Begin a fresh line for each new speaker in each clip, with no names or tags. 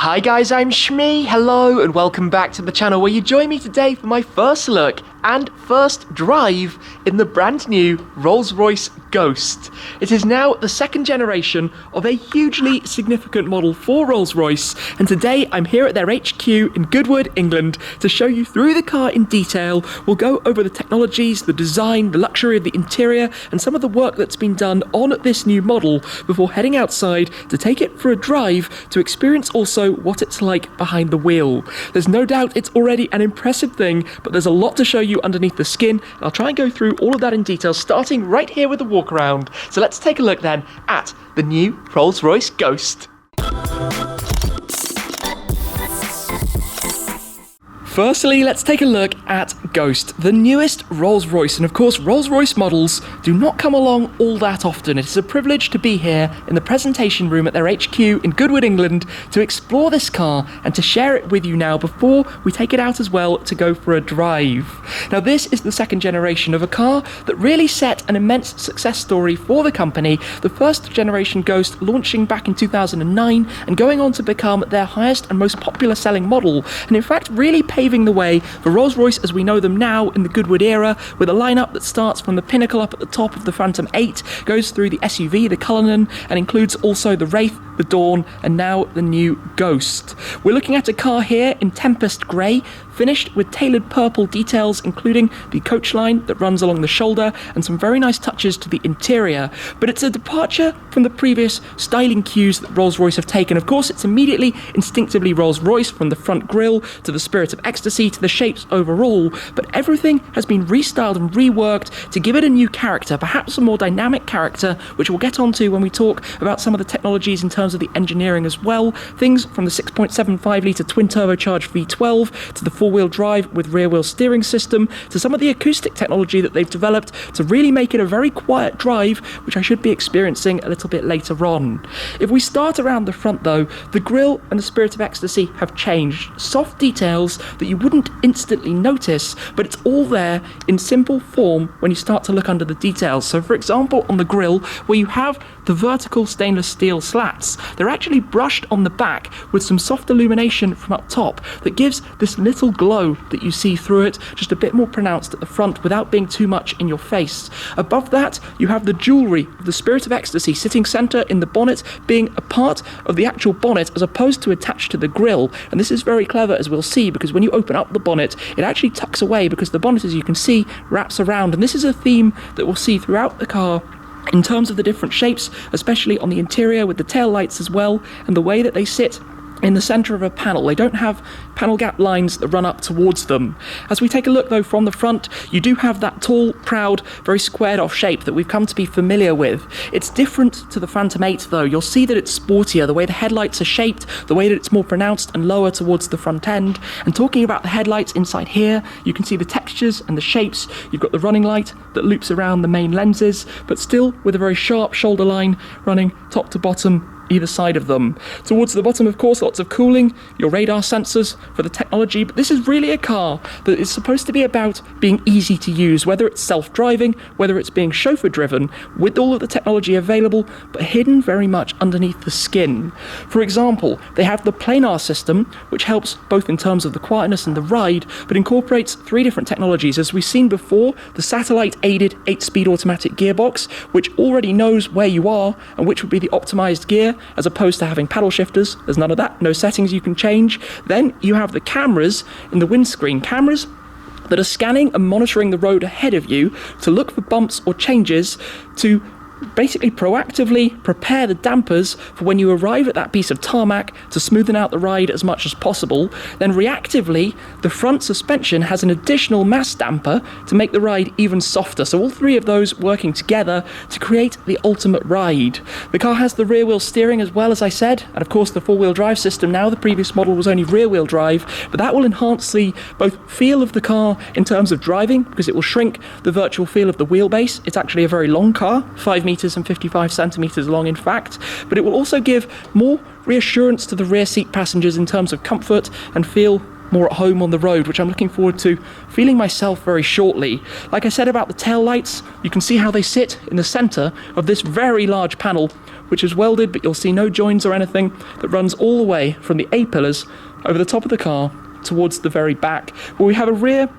Hi guys, I'm Shmee, hello and welcome back to the channel where you join me today for my first look and first drive in the brand new Rolls-Royce Ghost. It is now the second generation of a hugely significant model for Rolls-Royce, and today I'm here at their HQ in Goodwood, England to show you through the car in detail. We'll go over the technologies, the design, the luxury of the interior and some of the work that's been done on this new model before heading outside to take it for a drive to experience also what it's like behind the wheel. There's no doubt it's already an impressive thing, but there's a lot to show you underneath the skin, and I'll try and go through all of that in detail starting right here with the walkaround. So let's take a look then at the new Rolls-Royce Ghost. Firstly, let's take a look at Ghost, the newest Rolls-Royce, and of course Rolls-Royce models do not come along all that often. It is a privilege to be here in the presentation room at their HQ in Goodwood, England to explore this car and to share it with you now before we take it out as well to go for a drive. Now this is the second generation of a car that really set an immense success story for the company, the first generation Ghost launching back in 2009 and going on to become their highest and most popular selling model, and in fact really paving the way for Rolls-Royce as we know them now in the Goodwood era, with a lineup that starts from the pinnacle up at the top of the Phantom 8, goes through the SUV, the Cullinan, and includes also the Wraith, the Dawn, and now the new Ghost. We're looking at a car here in Tempest Grey, finished with tailored purple details, including the coach line that runs along the shoulder and some very nice touches to the interior. But it's a departure from the previous styling cues that Rolls-Royce have taken. Of course, it's immediately instinctively Rolls-Royce, from the front grille to the Spirit of Ecstasy to the shapes overall, but everything has been restyled and reworked to give it a new character, perhaps a more dynamic character, which we'll get onto when we talk about some of the technologies in terms of the engineering as well. Things from the 6.75 litre twin turbocharged V12 to the four-wheel drive with rear-wheel steering system to some of the acoustic technology that they've developed to really make it a very quiet drive, which I should be experiencing a little bit later on. If we start around the front though, the grille and the Spirit of Ecstasy have changed. Soft details that you wouldn't instantly notice, but it's all there in simple form when you start to look under the details. So for example, on the grille, where you have the vertical stainless steel slats, they're actually brushed on the back with some soft illumination from up top that gives this little glow that you see through it, just a bit more pronounced at the front without being too much in your face. Above that, you have the jewellery of the Spirit of Ecstasy sitting centre in the bonnet, being a part of the actual bonnet as opposed to attached to the grille. And this is very clever, as we'll see, because when you open up the bonnet, it actually tucks away because the bonnet, as you can see, wraps around. And this is a theme that we'll see throughout the car in terms of the different shapes, especially on the interior with the tail lights as well, and the way that they sit in the centre of a panel. They don't have panel gap lines that run up towards them. As we take a look though from the front, you do have that tall, proud, very squared off shape that we've come to be familiar with. It's different to the Phantom 8 though. You'll see that it's sportier, the way the headlights are shaped, the way that it's more pronounced and lower towards the front end. And talking about the headlights inside here, you can see the textures and the shapes. You've got the running light that loops around the main lenses, but still with a very sharp shoulder line running top to bottom either side of them. Towards the bottom, of course, lots of cooling, your radar sensors for the technology, but this is really a car that is supposed to be about being easy to use, whether it's self-driving, whether it's being chauffeur-driven, with all of the technology available, but hidden very much underneath the skin. For example, they have the Planar system, which helps both in terms of the quietness and the ride, but incorporates three different technologies. As we've seen before, the satellite-aided 8-speed automatic gearbox, which already knows where you are and which would be the optimized gear, as opposed to having paddle shifters. There's none of that, no settings you can change. Then you have the cameras in the windscreen, cameras that are scanning and monitoring the road ahead of you to look for bumps or changes, to basically proactively prepare the dampers for when you arrive at that piece of tarmac to smoothen out the ride as much as possible. Then reactively, the front suspension has an additional mass damper to make the ride even softer. So all three of those working together to create the ultimate ride. The car has the rear wheel steering as well, as I said, and of course the four-wheel drive system. Now the previous model was only rear wheel drive, but that will enhance the both feel of the car in terms of driving, because it will shrink the virtual feel of the wheelbase. It's actually a very long car, 5 meters and 55 centimeters long in fact, but it will also give more reassurance to the rear seat passengers in terms of comfort and feel more at home on the road, which I'm looking forward to feeling myself very shortly. Like I said about the tail lights, you can see how they sit in the center of this very large panel which is welded, but you'll see no joins or anything, that runs all the way from the A-pillars over the top of the car towards the very back, where we have a rear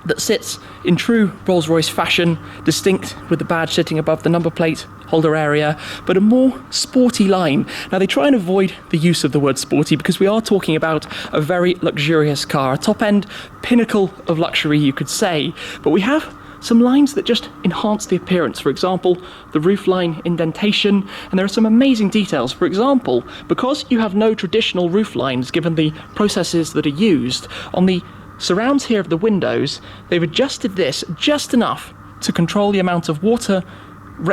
that sits in true Rolls-Royce fashion, distinct with the badge sitting above the number plate holder area, but a more sporty line. Now, they try and avoid the use of the word sporty because we are talking about a very luxurious car, a top-end pinnacle of luxury, you could say, but we have some lines that just enhance the appearance. For example, the roofline indentation, and there are some amazing details. For example, because you have no traditional roof lines given the processes that are used, on the surrounds here of the windows, they've adjusted this just enough to control the amount of water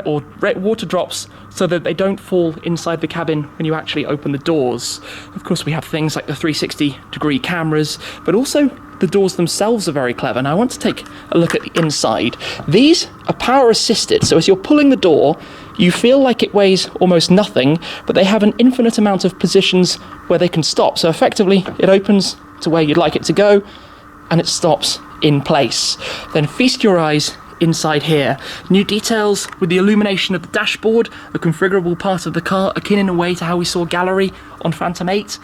or water drops so that they don't fall inside the cabin when you actually open the doors. Of course, we have things like the 360-degree cameras, but also the doors themselves are very clever. Now, I want to take a look at the inside. These are power assisted, so as you're pulling the door, you feel like it weighs almost nothing, but they have an infinite amount of positions where they can stop. So effectively, it opens to where you'd like it to go, and it stops in place. Then feast your eyes inside here. New details with the illumination of the dashboard, a configurable part of the car, akin in a way to how we saw gallery on Phantom 8.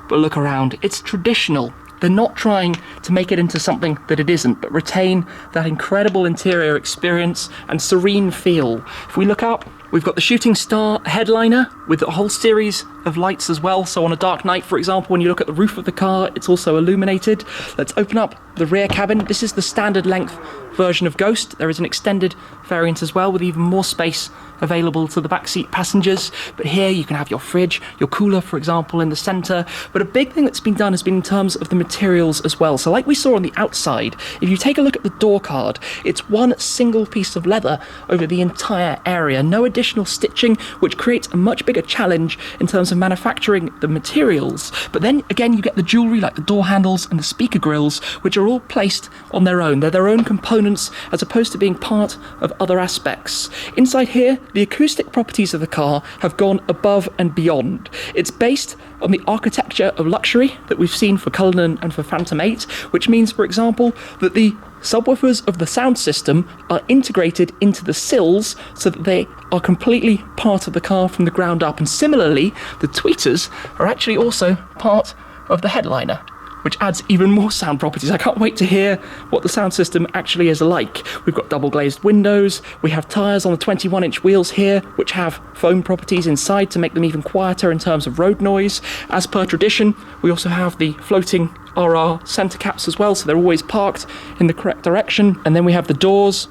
But look around, it's traditional. They're not trying to make it into something that it isn't, but retain that incredible interior experience and serene feel. If we look up, we've got the shooting star headliner with a whole series of lights as well. So on a dark night, for example, when you look at the roof of the car, it's also illuminated. Let's open up the rear cabin. This is the standard length version of Ghost. There is an extended variant as well with even more space available to the backseat passengers. But here you can have your fridge, your cooler, for example, in the centre. But a big thing that's been done has been in terms of the materials as well. So like we saw on the outside, if you take a look at the door card, it's one single piece of leather over the entire area. No additional stitching, which creates a much bigger challenge in terms of manufacturing the materials. But then again, you get the jewellery like the door handles and the speaker grills, which are all placed on their own. They're their own components as opposed to being part of other aspects. Inside here, the acoustic properties of the car have gone above and beyond. It's based on the architecture of luxury that we've seen for Cullinan and for Phantom 8, which means, for example, that the subwoofers of the sound system are integrated into the sills so that they are completely part of the car from the ground up. And similarly, the tweeters are actually also part of the headliner, which adds even more sound properties. I can't wait to hear what the sound system actually is like. We've got double glazed windows, we have tyres on the 21-inch wheels here, which have foam properties inside to make them even quieter in terms of road noise. As per tradition, we also have the floating RR centre caps as well, so they're always parked in the correct direction. And then we have the doors,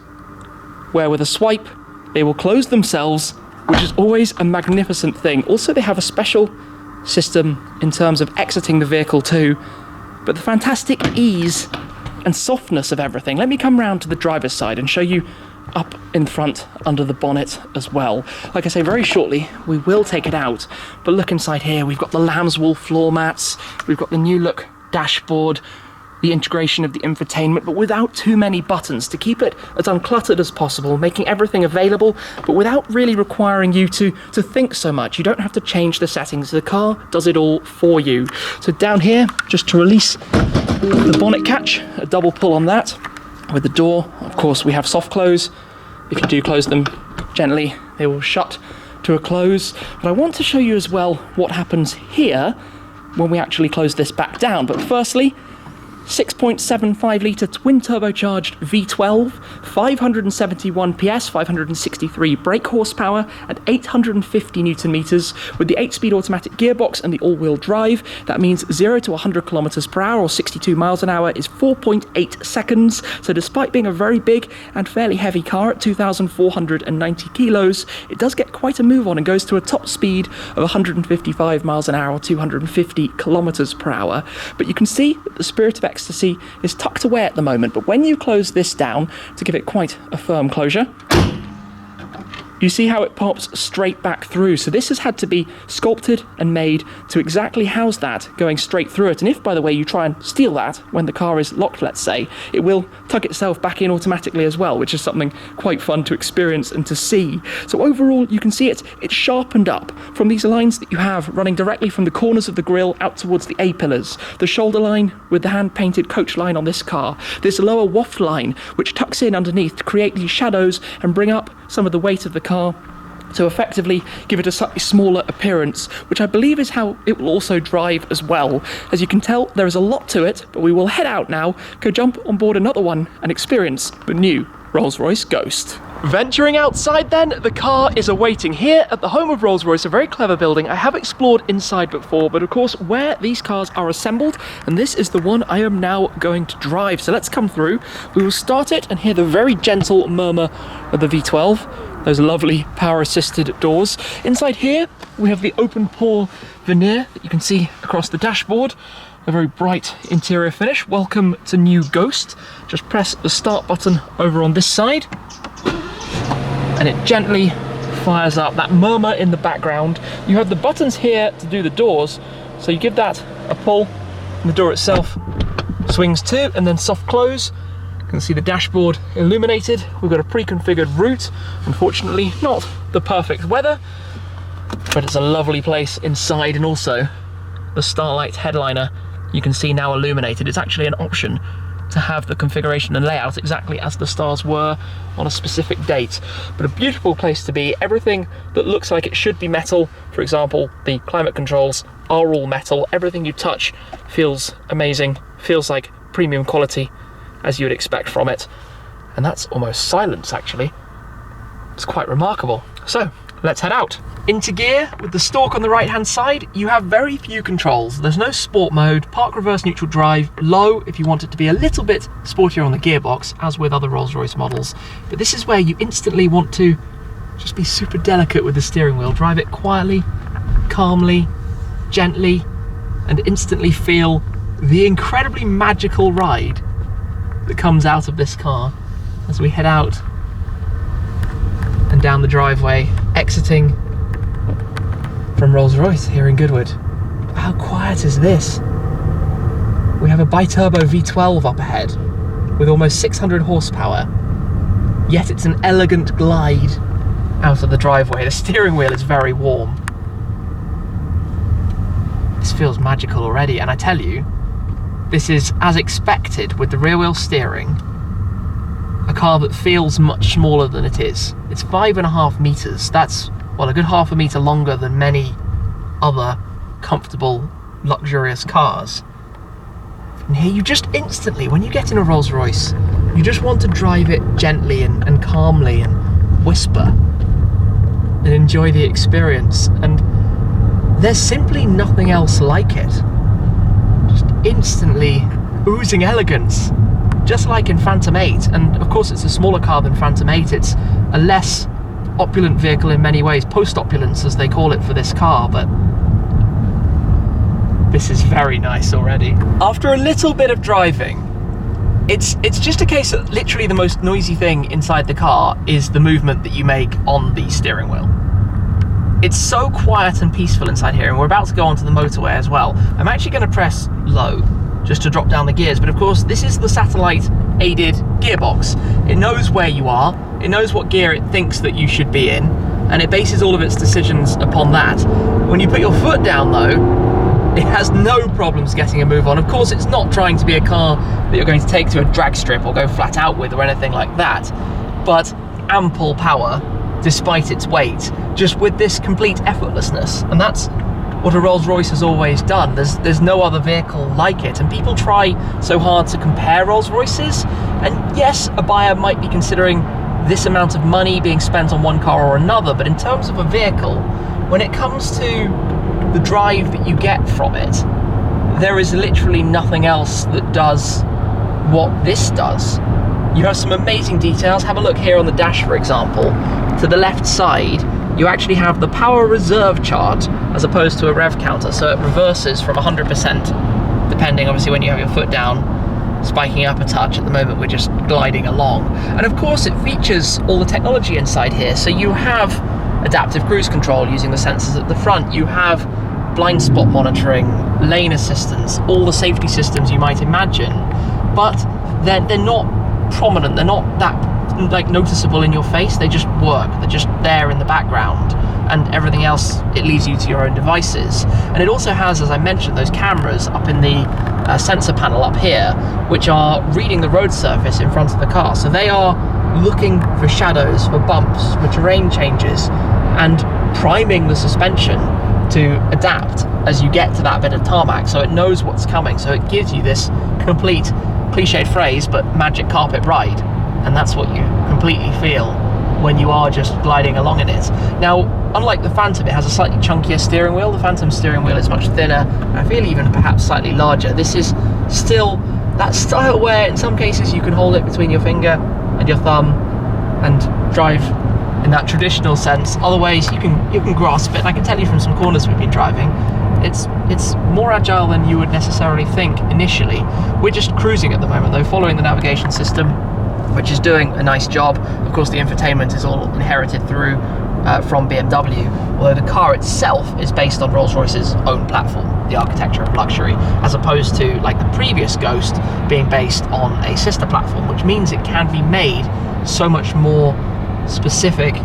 where with a swipe, they will close themselves, which is always a magnificent thing. Also, they have a special system in terms of exiting the vehicle too. But the fantastic ease and softness of everything. Let me come round to the driver's side and show you up in front under the bonnet as well. Like I say, very shortly we will take it out, but look inside here. We've got the lamb's wool floor mats, we've got the new look dashboard, the integration of the infotainment, but without too many buttons to keep it as uncluttered as possible, making everything available, but without really requiring you to think so much. You don't have to change the settings. The car does it all for you. So down here, just to release the bonnet catch, a double pull on that. With the door, of course, we have soft close. If you do close them gently, they will shut to a close. But I want to show you as well what happens here when we actually close this back down. But firstly, 6.75 litre twin turbocharged V12, 571 PS, 563 brake horsepower, and 850 newton meters with the 8-speed automatic gearbox and the all-wheel drive. That means 0 to 100 kilometers per hour or 62 miles an hour is 4.8 seconds. So despite being a very big and fairly heavy car at 2,490 kilos, it does get quite a move on and goes to a top speed of 155 miles an hour or 250 kilometers per hour. But you can see that the Spirit of Ecstasy is tucked away at the moment, but when you close this down to give it quite a firm closure, you see how it pops straight back through. So this has had to be sculpted and made to exactly house that going straight through it. And if, by the way, you try and steal that when the car is locked, let's say, it will tuck itself back in automatically as well, which is something quite fun to experience and to see. So overall, you can see it's sharpened up from these lines that you have running directly from the corners of the grille out towards the A-pillars, the shoulder line with the hand-painted coach line on this car, this lower waft line which tucks in underneath to create these shadows and bring up some of the weight of the car to effectively give it a slightly smaller appearance, which I believe is how it will also drive as well. As you can tell, there is a lot to it, but we will head out now, go jump on board another one and experience the new Rolls-Royce Ghost. Venturing outside then, the car is awaiting here at the home of Rolls-Royce, a very clever building. I have explored inside before, but of course where these cars are assembled, and this is the one I am now going to drive. So let's come through, we will start it and hear the very gentle murmur of the V12. Those lovely power-assisted doors. Inside here, we have the open pore veneer that you can see across the dashboard. A very bright interior finish. Welcome to new Ghost. Just press the start button over on this side, and it gently fires up. That murmur in the background. You have the buttons here to do the doors, so you give that a pull, and the door itself swings to, and then soft close. You can see the dashboard illuminated. We've got a pre-configured route. Unfortunately, not the perfect weather, but it's a lovely place inside, and also the Starlight headliner you can see now illuminated. It's actually an option to have the configuration and layout exactly as the stars were on a specific date. But a beautiful place to be. Everything that looks like it should be metal, for example, the climate controls are all metal. Everything you touch feels amazing, feels like premium quality, as you would expect from it. And that's almost silence, actually. It's quite remarkable. So let's head out. Into gear, with the stalk on the right hand side, you have very few controls. There's no sport mode, park, reverse, neutral, drive, low if you want it to be a little bit sportier on the gearbox, as with other Rolls-Royce models. But this is where you instantly want to just be super delicate with the steering wheel, drive it quietly, calmly, gently, and instantly feel the incredibly magical ride that comes out of this car as we head out and down the driveway, exiting from Rolls-Royce here in Goodwood. How quiet is this? We have a bi-turbo V12 up ahead with almost 600 horsepower, yet it's an elegant glide out of the driveway. The steering wheel is very warm. This feels magical already, and I tell you, this is as expected with the rear wheel steering, a car that feels much smaller than it is. It's 5.5 meters. That's, well, a good half a meter longer than many other comfortable, luxurious cars. And here you just instantly, when you get in a Rolls-Royce, you just want to drive it gently and calmly and whisper and enjoy the experience. And there's simply nothing else like it. Just instantly oozing elegance, just like in Phantom 8. And of course it's a smaller car than Phantom 8. It's a less opulent vehicle in many ways, post-opulence as they call it for this car, but this is very nice already. After a little bit of driving, it's just a case that literally the most noisy thing inside the car is the movement that you make on the steering wheel. It's so quiet and peaceful inside here, and we're about to go onto the motorway as well. I'm actually going to press low just to drop down the gears, but of course this is the satellite aided gearbox. It knows where you are, it knows what gear it thinks that you should be in, and it bases all of its decisions upon that. When you put your foot down though, it has no problems getting a move on. Of course it's not trying to be a car that you're going to take to a drag strip or go flat out with or anything like that, but ample power despite its weight, just with this complete effortlessness. And that's what a Rolls-Royce has always done. There's no other vehicle like it, and people try so hard to compare Rolls-Royces, and yes, a buyer might be considering this amount of money being spent on one car or another, but in terms of a vehicle, when it comes to the drive that you get from it, there is literally nothing else that does what this does. You have some amazing details. Have a look here on the dash, for example. To the left side, you actually have the power reserve chart as opposed to a rev counter, so it reverses from 100%, depending obviously when you have your foot down, spiking up a touch. At the moment we're just gliding along. And of course it features all the technology inside here, so you have adaptive cruise control using the sensors at the front, you have blind spot monitoring, lane assistance, all the safety systems you might imagine, but they're not prominent, they're not that like noticeable in your face, they just work, they're just there in the background, and everything else, it leaves you to your own devices. And it also has, as I mentioned, those cameras up in the sensor panel up here, which are reading the road surface in front of the car, so they are looking for shadows, for bumps, for terrain changes, and priming the suspension to adapt as you get to that bit of tarmac, so it knows what's coming, so it gives you this complete cliched phrase but magic carpet ride, and that's what you completely feel when you are just gliding along in it. Now, unlike the Phantom, it has a slightly chunkier steering wheel. The Phantom steering wheel is much thinner, I feel even perhaps slightly larger. This is still that style where in some cases you can hold it between your finger and your thumb and drive in that traditional sense. Other ways you can grasp it. I can tell you from some corners we've been driving, it's more agile than you would necessarily think initially. We're just cruising at the moment though, following the navigation system, which is doing a nice job. Of course, the infotainment is all inherited through from BMW, although the car itself is based on Rolls-Royce's own platform, the architecture of luxury, as opposed to like the previous Ghost being based on a sister platform, which means it can be made so much more specific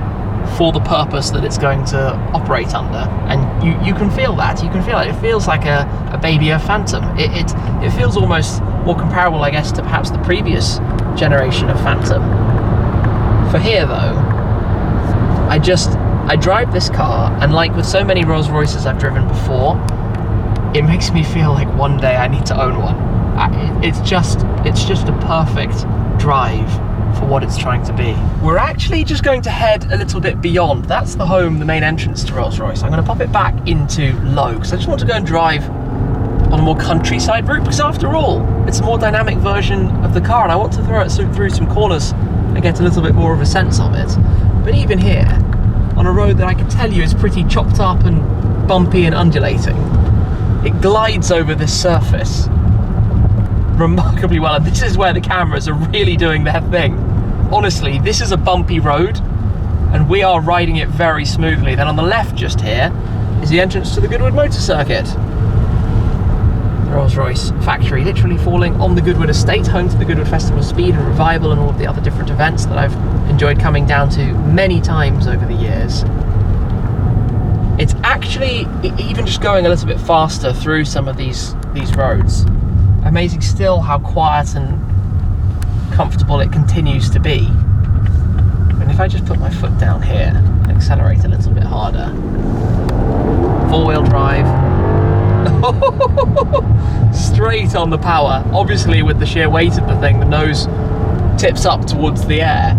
for the purpose that it's going to operate under. And you can feel that. You can feel it. It feels like a baby Phantom. It feels almost more comparable, I guess, to perhaps the previous generation of Phantom. For here though, I drive this car, and like with so many Rolls Royces I've driven before, it makes me feel like one day I need to own one. It's just a perfect drive for what it's trying to be. We're actually just going to head a little bit beyond. That's the home, the main entrance to Rolls-Royce. I'm going to pop it back into low because I just want to go and drive on a more countryside route, because after all, it's a more dynamic version of the car and I want to throw it through some corners and get a little bit more of a sense of it. But even here, on a road that I can tell you is pretty chopped up and bumpy and undulating, it glides over this surface remarkably well, and this is where the cameras are really doing their thing. Honestly, this is a bumpy road and we are riding it very smoothly. Then on the left just here is the entrance to the Goodwood motor circuit. Rolls-Royce factory literally falling on the Goodwood estate, home to the Goodwood Festival of Speed and Revival and all of the other different events that I've enjoyed coming down to many times over the years. It's actually, even just going a little bit faster through some of these roads, amazing still how quiet and comfortable it continues to be. And if I just put my foot down here and accelerate a little bit harder, four-wheel drive, straight on the power. Obviously with the sheer weight of the thing, the nose tips up towards the air.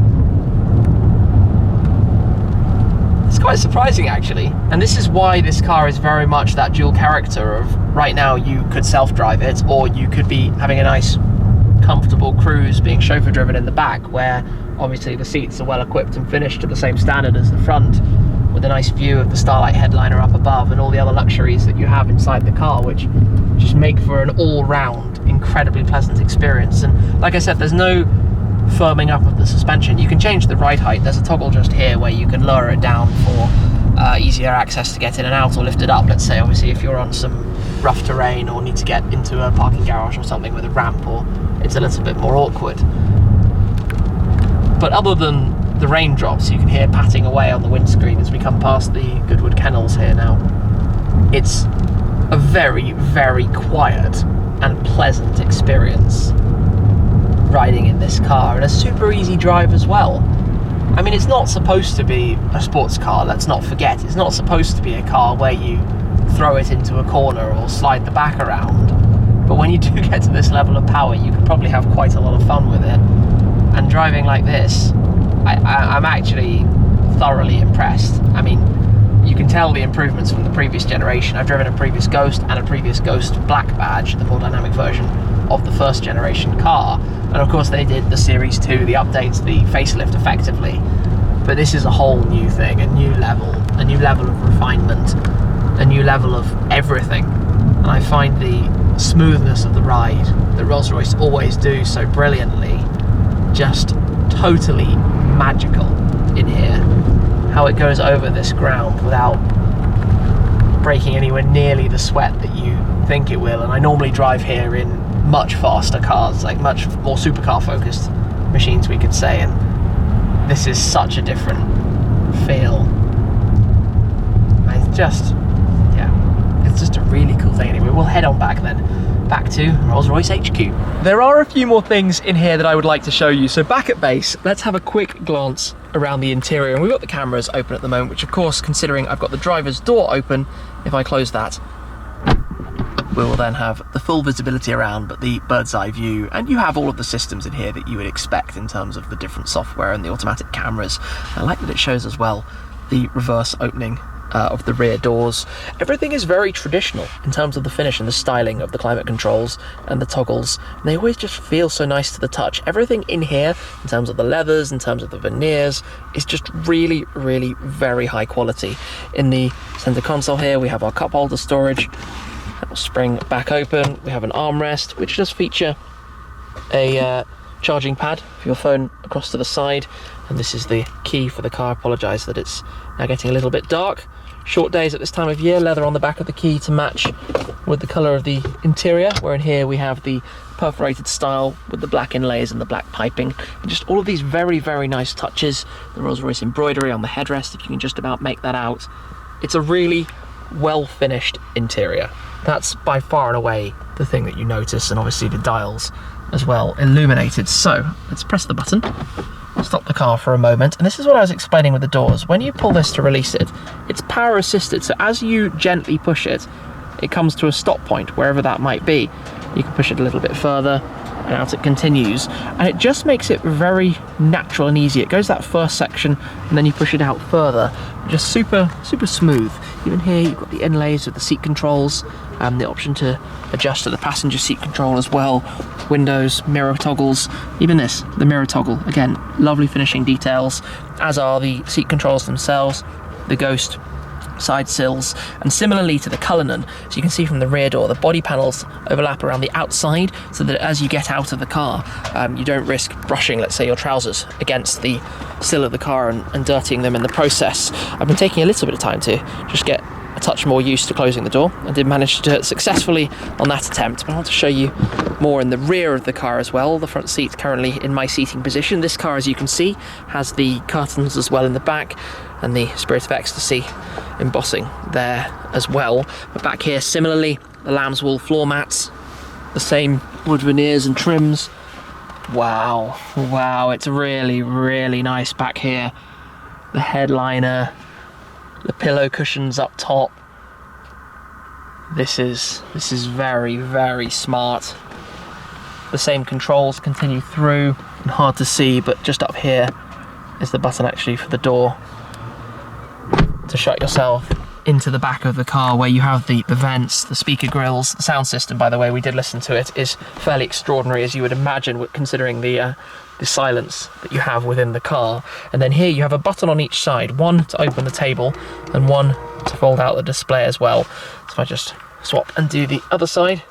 It's quite surprising actually, and this is why this car is very much that dual character of, right now you could self-drive it, or you could be having a nice comfortable cruise being chauffeur driven in the back, where obviously the seats are well equipped and finished to the same standard as the front, with a nice view of the Starlight headliner up above and all the other luxuries that you have inside the car, which just make for an all-round incredibly pleasant experience. And like I said, there's no firming up of the suspension. You can change the ride height. There's a toggle just here where you can lower it down for easier access to get in and out, or lift it up. Let's say obviously if you're on some rough terrain or need to get into a parking garage or something with a ramp, or it's a little bit more awkward. But other than the raindrops you can hear patting away on the windscreen as we come past the Goodwood kennels here now, it's a very, very quiet and pleasant experience riding in this car, and a super easy drive as well. I mean, it's not supposed to be a sports car, let's not forget. It's not supposed to be a car where you throw it into a corner or slide the back around. But when you do get to this level of power, you could probably have quite a lot of fun with it. And driving like this, I'm actually thoroughly impressed. I mean, you can tell the improvements from the previous generation. I've driven a previous Ghost and a previous Ghost Black Badge, the more dynamic version of the first generation car. And of course they did the Series 2, the updates, the facelift effectively. But this is a whole new thing, a new level of refinement, a new level of everything. And I find the smoothness of the ride that Rolls-Royce always do so brilliantly just totally magical in here. How it goes over this ground without breaking anywhere nearly the sweat that you think it will. And I normally drive here in much faster cars, like much more supercar focused machines we could say, and this is such a different feel. It's just, yeah, it's just a really cool thing. Anyway, we'll head on back then, back to Rolls-Royce HQ. There are a few more things in here that I would like to show you. So back at base, let's have a quick glance around the interior, and we've got the cameras open at the moment, which of course, considering I've got the driver's door open, if I close that, we will then have the full visibility around, but the bird's eye view, and you have all of the systems in here that you would expect in terms of the different software and the automatic cameras. I like that it shows as well the reverse opening of the rear doors. Everything is very traditional in terms of the finish and the styling of the climate controls and the toggles. And they always just feel so nice to the touch. Everything in here, in terms of the leathers, in terms of the veneers, is just really, really very high quality. In the center console here, we have our cup holder storage. That will spring back open. We have an armrest, which does feature a charging pad for your phone across to the side. And this is the key for the car. I apologise that it's now getting a little bit dark. Short days at this time of year. Leather on the back of the key to match with the colour of the interior, where in here we have the perforated style with the black inlays and the black piping, and just all of these very, very nice touches. The Rolls-Royce embroidery on the headrest, if you can just about make that out. It's a really well finished interior. That's by far and away the thing that you notice, and obviously the dials as well illuminated. So let's press the button, stop the car for a moment, and this is what I was explaining with the doors. When you pull this to release it, it's power assisted, so as you gently push it, it comes to a stop point wherever that might be. You can push it a little bit further and out it continues, and it just makes it very natural and easy. It goes that first section and then you push it out further, just super smooth. Even here you've got the inlays with the seat controls and the option to adjust to the passenger seat control as well. Windows, mirror toggles, even this, the mirror toggle, again, lovely finishing details, as are the seat controls themselves, the Ghost side sills, and similarly to the Cullinan. So you can see from the rear door, the body panels overlap around the outside, so that as you get out of the car, you don't risk brushing, let's say, your trousers against the sill of the car and dirtying them in the process. I've been taking a little bit of time to just get a touch more used to closing the door. I did manage to do it successfully on that attempt, but I want to show you more in the rear of the car as well. The front seat's currently in my seating position. This car, as you can see, has the curtains as well in the back, and the Spirit of Ecstasy embossing there as well. But back here, similarly, the lamb's wool floor mats, the same wood veneers and trims. Wow, it's really, really nice back here. The headliner, the pillow cushions up top. This is very, very smart. The same controls continue through, and hard to see, but just up here is the button actually for the door to shut yourself into the back of the car, where you have the vents, the speaker grills. The sound system, by the way, we did listen to it, is fairly extraordinary, as you would imagine, considering the silence that you have within the car. And then here you have a button on each side, one to open the table and one to fold out the display as well. So if I just swap and do the other side,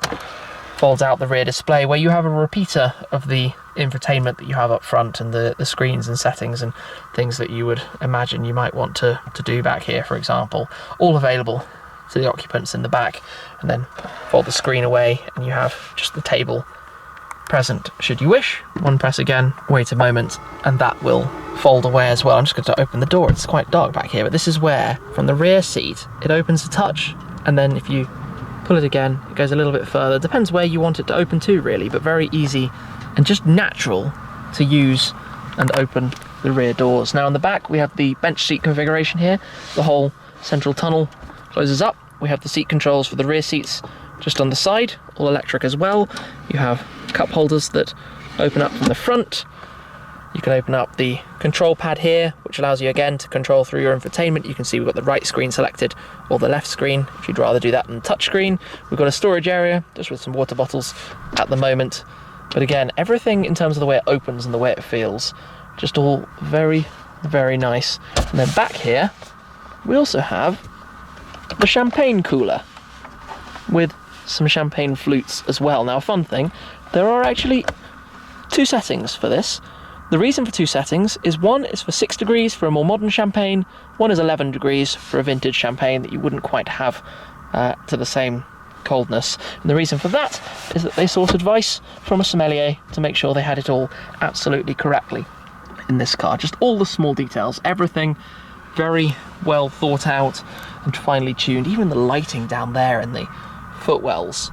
folds out the rear display, where you have a repeater of the infotainment that you have up front, and the screens and settings and things that you would imagine you might want to do back here, for example, all available to the occupants in the back. And then fold the screen away and you have just the table present should you wish. One press again, wait a moment, and that will fold away as well. I'm just going to open the door. It's quite dark back here, but this is where, from the rear seat, it opens a touch, and then if you pull it again, it goes a little bit further. Depends where you want it to open to, really, but very easy and just natural to use and open the rear doors. Now on the back we have the bench seat configuration here. The whole central tunnel closes up. We have the seat controls for the rear seats just on the side, all electric as well. You have cup holders that open up from the front. You can open up the control pad here, which allows you again to control through your infotainment. You can see we've got the right screen selected or the left screen, if you'd rather do that than touch screen. We've got a storage area just with some water bottles at the moment. But again, everything in terms of the way it opens and the way it feels, just all very, very nice. And then back here, we also have the champagne cooler with some champagne flutes as well. Now, a fun thing, there are actually two settings for this. The reason for two settings is one is for 6 degrees for a more modern champagne, one is 11 degrees for a vintage champagne that you wouldn't quite have to the same coldness. And the reason for that is that they sought advice from a sommelier to make sure they had it all absolutely correctly in this car. Just all the small details, everything very well thought out and finely tuned. Even the lighting down there and the footwells,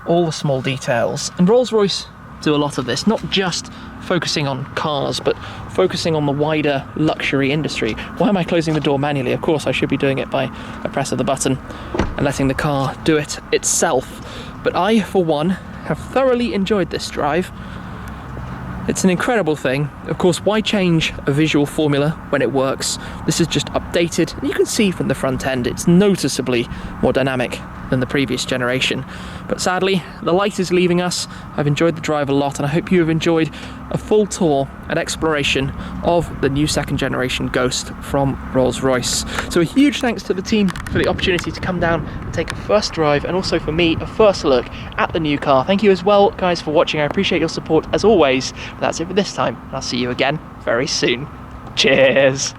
all the small details. And Rolls-Royce do a lot of this, not just focusing on cars, but focusing on the wider luxury industry. Why am I closing the door manually? Of course, I should be doing it by a press of the button and letting the car do it itself. But I, for one, have thoroughly enjoyed this drive. It's an incredible thing. Of course, why change a visual formula when it works? This is just updated, and you can see from the front end it's noticeably more dynamic than the previous generation. But sadly, the light is leaving us. I've enjoyed the drive a lot, and I hope you have enjoyed a full tour and exploration of the new second generation Ghost from Rolls-Royce. So a huge thanks to the team for the opportunity to come down and take a first drive, and also for me, a first look at the new car. Thank you as well, guys, for watching. I appreciate your support as always. But that's it for this time, and I'll see you again very soon. Cheers!